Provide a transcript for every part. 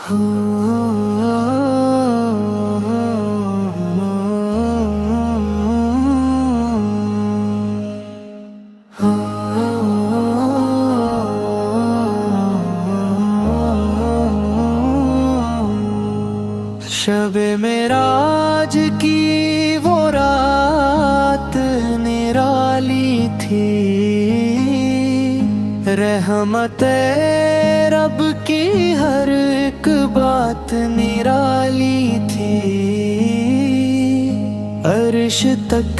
शबे मेराज की वो रात निराली थी, रहमते रब की हर एक बात निराली थी। अर्श तक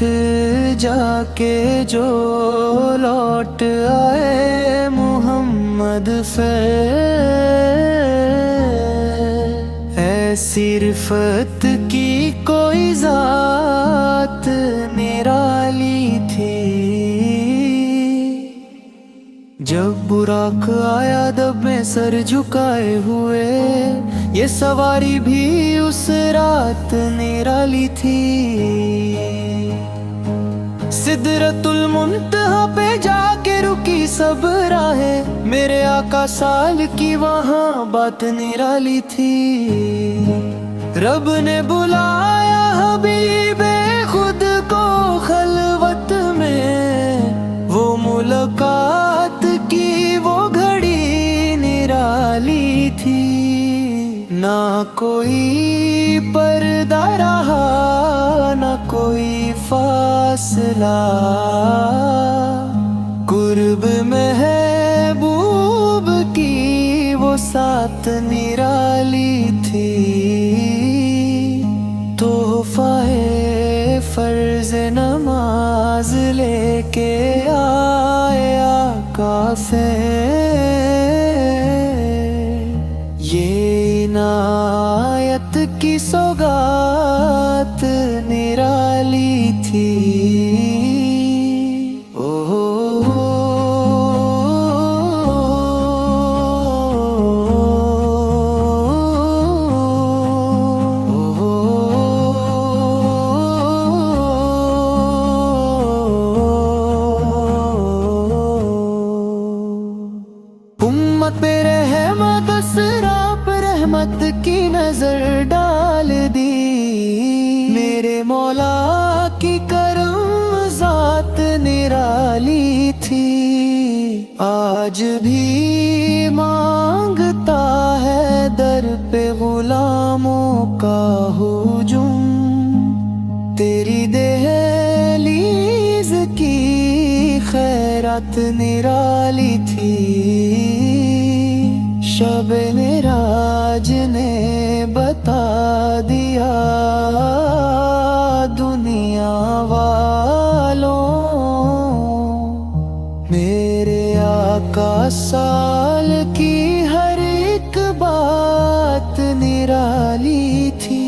जाके जो लौट आए मोहम्मद से, ऐसी रिफत की कोई जात निराली थी। जब बुराक आया दब में सर झुकाए हुए, ये सवारी भी उस रात निराली थी। सिदरतुल मुंतहा पे जाके रुकी सब राहें, मेरे आका साल की वहाँ बात निराली थी। रब ने बुलाया हबीबे खुद को खलवत में, वो मुलाकात की वो घड़ी निराली थी। ना कोई पर्दा रहा ना कोई फासला, कुर्ब महबूब की वो साथ निराली थी। तोहफाए फर्ज नमाज लेके आया काफे, ये इनायत की सौगात निराली थी। उम्मत पे रहमत असराप रहमत की नजर डाल दी, मेरे मौला की करम जात निराली थी। आज भी मांगता है दर पे गुलामों का हुजूम, तेरी दहलीज की खैरात निराली थी। शब मेराज ने बता दिया दुनिया वालों, मेरे आका साल की हर एक बात निराली थी।